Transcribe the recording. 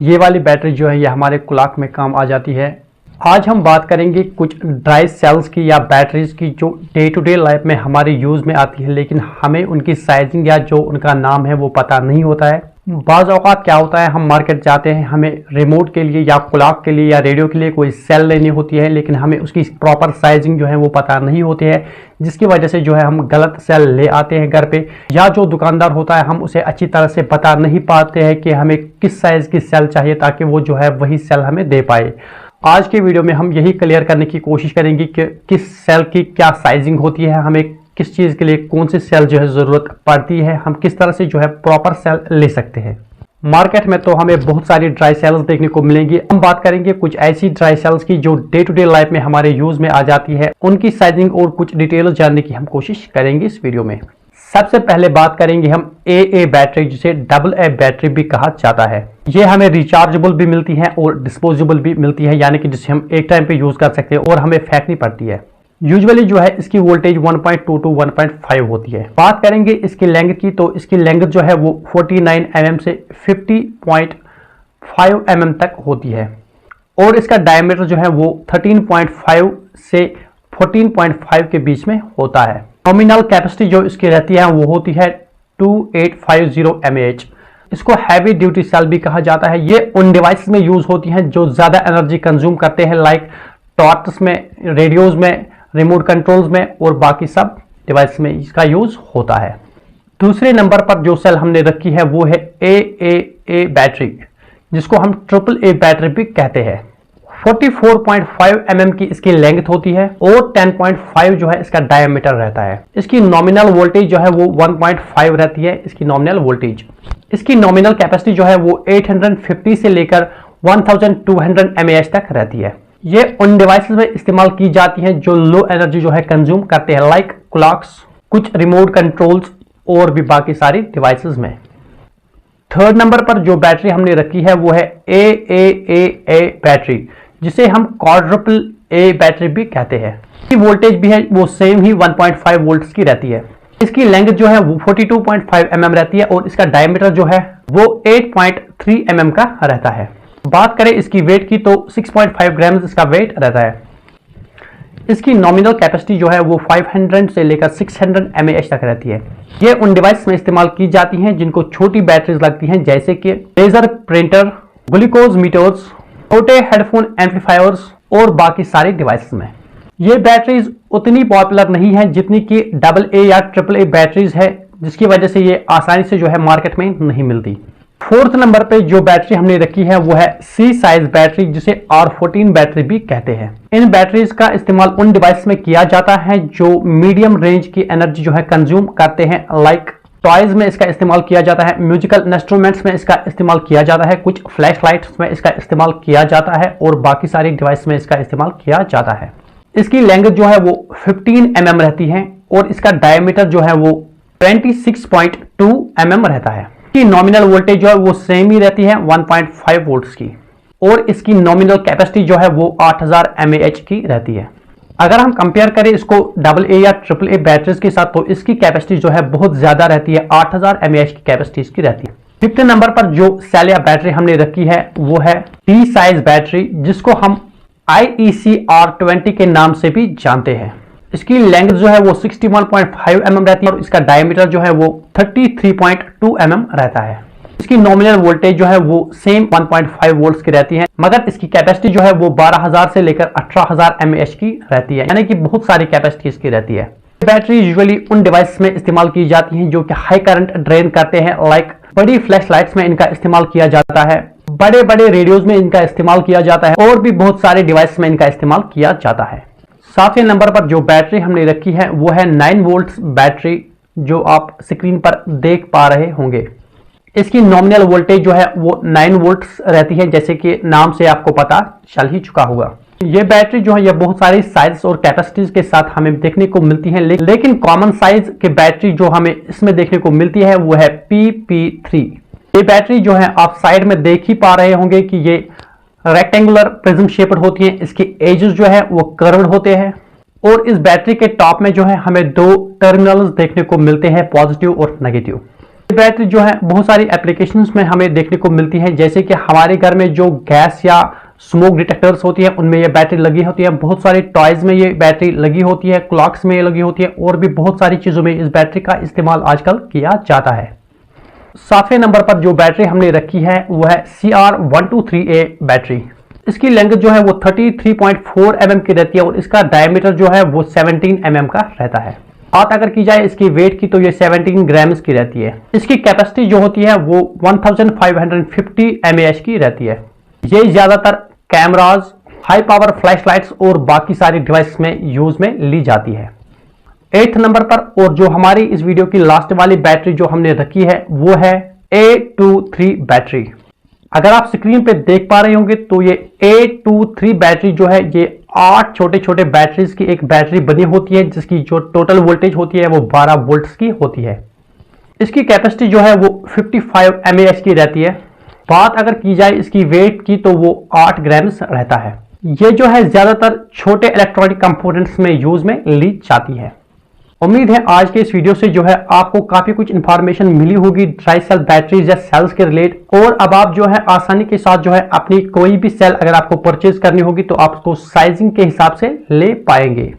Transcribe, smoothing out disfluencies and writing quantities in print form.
ये वाली बैटरी जो है ये हमारे क्लॉक में काम आ जाती है। आज हम बात करेंगे कुछ ड्राई सेल्स की या बैटरीज की जो डे टू डे लाइफ में हमारे यूज़ में आती है, लेकिन हमें उनकी साइजिंग या जो उनका नाम है वो पता नहीं होता है। बाज़ औक़ात क्या होता है, हम मार्केट जाते हैं, हमें रिमोट के लिए या क्लॉक के लिए या रेडियो के लिए कोई सेल लेनी होती है, लेकिन हमें उसकी प्रॉपर साइजिंग जो है वो पता नहीं होती है, जिसकी वजह से जो है हम गलत सेल ले आते हैं घर पे, या जो दुकानदार होता है हम उसे अच्छी तरह से बता नहीं पाते हैं कि हमें किस साइज़ की सेल चाहिए ताकि वो जो है वही सेल हमें दे पाए। आज के वीडियो में हम यही क्लियर करने की कोशिश करेंगे कि किस सेल की क्या साइजिंग होती है, हमें किस चीज़ के लिए कौन सी सेल जो है ज़रूरत पड़ती है, हम किस तरह से जो है प्रॉपर सेल ले सकते हैं। मार्केट में तो हमें बहुत सारी ड्राई सेल्स देखने को मिलेंगी। हम बात करेंगे कुछ ऐसी ड्राई सेल्स की जो डे टू डे लाइफ में हमारे यूज़ में आ जाती है, उनकी साइजिंग और कुछ डिटेल जानने की हम कोशिश करेंगे इस वीडियो में। सबसे पहले बात करेंगे हम AA बैटरी, जिसे डबल A बैटरी भी कहा जाता है। ये हमें रिचार्जेबल भी मिलती है और डिस्पोजेबल भी मिलती है, यानी कि जिसे हम एक टाइम पे यूज़ कर सकते हैं और हमें फेंकनी पड़ती है। यूजुअली जो है इसकी वोल्टेज 1.2 to 1.5 होती है। बात करेंगे इसकी लेंथ की, तो इसकी लेंथ जो है वो 49 mm से 50.5 mm तक होती है और इसका डायमीटर जो है वो 13.5 से 14.5 के बीच में होता है। नॉमिनल कैपेसिटी जो इसकी रहती है वो होती है 2850 mAh। इसको हैवी ड्यूटी सेल भी कहा जाता है। ये उन डिवाइस में यूज होती हैं जो ज्यादा एनर्जी कंज्यूम करते हैं, लाइक टॉर्च में, रेडियोज में, रिमोट कंट्रोल्स में और बाकी सब डिवाइस में इसका यूज होता है। दूसरे नंबर पर जो सेल हमने रखी है वो है AAA बैटरी, जिसको हम AAA बैटरी भी कहते हैं। 44.5 mm की इसकी लेंथ होती है और 10.5 जो है इसका डायमीटर रहता है। इसकी नॉमिनल वोल्टेज जो है वो 1.5 रहती है, इसकी नॉमिनल वोल्टेज। इसकी नॉमिनल कैपेसिटी जो है वो 850 से लेकर 1200 mAh तक रहती है। ये उन डिवाइसेस में इस्तेमाल की जाती हैं जो लो एनर्जी जो है कंज्यूम करते हैं, लाइक क्लॉक्स, कुछ रिमोट कंट्रोल्स और भी बाकी सारी डिवाइसेस में। थर्ड नंबर पर जो बैटरी हमने रखी है वो है AAA बैटरी, जिसे हम क्वाड्रुपल A बैटरी भी कहते हैं। इसकी वोल्टेज भी है वो सेम ही 1.5 वोल्ट्स की रहती है। इसकी लेंथ जो है वो 42.5 mm रहती है और इसका डायमीटर जो है वो 8.3 mm का रहता है। बात करें इसकी वेट की, तो 6.5 ग्राम इसका वेट रहता है। इसकी नॉमिनल कैपेसिटी जो है वो 500 से लेकर 600 mAh तक रहती है। ये उन डिवाइस में इस्तेमाल की जाती हैं जिनको छोटी बैटरीज लगती हैं, जैसे कि लेजर प्रिंटर, ग्लूकोज मीटर्स, छोटे हेडफोन एम्पलीफायर्स और बाकी सारी डिवाइसेस में। ये बैटरीज उतनी पॉपुलर नहीं है जितनी कि AA या AAA बैटरीज है, जिसकी वजह से ये आसानी से जो है मार्केट में नहीं मिलती। फोर्थ नंबर पे जो बैटरी हमने रखी है वो है C साइज बैटरी, जिसे R14 बैटरी भी कहते हैं। इन बैटरीज का इस्तेमाल उन डिवाइस में किया जाता है जो मीडियम रेंज की एनर्जी जो है कंज्यूम करते हैं, लाइक टॉयज में इसका इस्तेमाल किया जाता है, म्यूजिकल इंस्ट्रूमेंट्स में इसका इस्तेमाल किया जाता है, कुछ फ्लैश लाइट्स में इसका इस्तेमाल किया जाता है और बाकी सारी डिवाइस में इसका इस्तेमाल किया जाता है। इसकी लेंथ जो है वो 15 mm रहती है और इसका डायमीटर जो है वो 26.2 mm रहता है। इसकी नॉमिनल वोल्टेज जो है वो सेम ही रहती है 1.5 वोल्ट्स की और इसकी नॉमिनल कैपेसिटी जो है वो 8000 mAh की रहती है। अगर हम कंपेयर करें इसको AA या AAA बैटरीज के साथ, तो इसकी कैपेसिटी जो है बहुत ज्यादा रहती है, 8000 mAh की कैपेसिटी इसकी रहती है। फिफ्थ नंबर पर जो सेल या बैटरी हमने रखी है वो है D साइज बैटरी, जिसको हम IEC R20 के नाम से भी जानते हैं। इसकी लेंथ जो है वो 61.5 mm रहती है और इसका डायमीटर जो है वो 33.2 mm रहता है। इसकी नॉमिनल वोल्टेज जो है वो सेम 1.5 वोल्ट्स की रहती है, मगर इसकी कैपेसिटी जो है वो 12000 से लेकर 18000 mAh की रहती है, यानी कि बहुत सारी कैपेसिटी इसकी रहती है। बैटरी यूजुअली उन डिवाइस में इस्तेमाल की जाती हैं जो कि हाई करंट ड्रेन करते हैं, लाइक बड़ी फ्लैश लाइट्स में इनका इस्तेमाल किया जाता है, बड़े बड़े रेडियोज में इनका इस्तेमाल किया जाता है और भी बहुत सारे डिवाइस में इनका इस्तेमाल किया जाता है। सातवें नंबर पर जो बैटरी हमने रखी है वो है 9 वोल्ट्स बैटरी, जो आप स्क्रीन पर देख पा रहे होंगे। इसकी नॉमिनल वोल्टेज जो है वो 9 वोल्ट्स रहती है, जैसे कि नाम से आपको पता चल ही चुका होगा। ये बैटरी जो है ये बहुत सारी साइज और कैपेसिटीज के साथ हमें देखने को मिलती है, लेकिन कॉमन साइज की बैटरी जो हमें इसमें देखने को मिलती है वो है PP3। ये बैटरी जो है आप साइड में देख ही पा रहे होंगे कि ये रेक्टेंगुलर प्रिज्म शेप्ड होती है, इसके एजेस जो है वो कर्व्ड होते हैं और इस बैटरी के टॉप में जो है हमें दो टर्मिनल्स देखने को मिलते हैं, पॉजिटिव और नेगेटिव। बैटरी जो है बहुत सारी एप्लीकेशंस में हमें देखने को मिलती है, जैसे कि हमारे घर में जो गैस या स्मोक डिटेक्टर्स होती है उनमें ये बैटरी लगी होती है, बहुत सारे टॉयज में ये बैटरी लगी होती है, क्लॉक्स में ये लगी होती है और भी बहुत सारी चीजों में इस बैटरी का इस्तेमाल आजकल किया जाता है। 7वें नंबर पर जो बैटरी हमने रखी है वो है CR123A बैटरी। इसकी लेंथ जो है वो 33.4 mm की रहती है और इसका डायमीटर जो है वो 17 mm का रहता है। बात अगर की जाए इसकी वेट की तो ये 17 ग्राम्स की रहती है। इसकी कैपेसिटी जो होती है वो 1550 mAh की रहती है। ये ज्यादातर कैमराज, हाई पावर फ्लैशलाइट्स और बाकी सारी डिवाइस में यूज में ली जाती है। 8th नंबर पर और जो हमारी इस वीडियो की लास्ट वाली बैटरी जो हमने रखी है वो है A23 बैटरी। अगर आप स्क्रीन पे देख पा रहे होंगे तो ये A23 बैटरी जो है ये 8 छोटे छोटे बैटरीज की एक बैटरी बनी होती है, जिसकी जो टोटल वोल्टेज होती है वो 12 वोल्ट्स की होती है। इसकी कैपेसिटी जो है वो 55 mAh की रहती है। बात अगर की जाए इसकी वेट की तो वो 8 ग्राम्स रहता है। ये जो है ज्यादातर छोटे इलेक्ट्रॉनिक कंपोनेंट्स में यूज में ली जाती है। उम्मीद है आज के इस वीडियो से जो है आपको काफी कुछ इंफॉर्मेशन मिली होगी ड्राई सेल बैटरीज या सेल्स के रिलेट, और अब आप जो है आसानी के साथ जो है अपनी कोई भी सेल अगर आपको परचेज करनी होगी तो आप उसको साइजिंग के हिसाब से ले पाएंगे।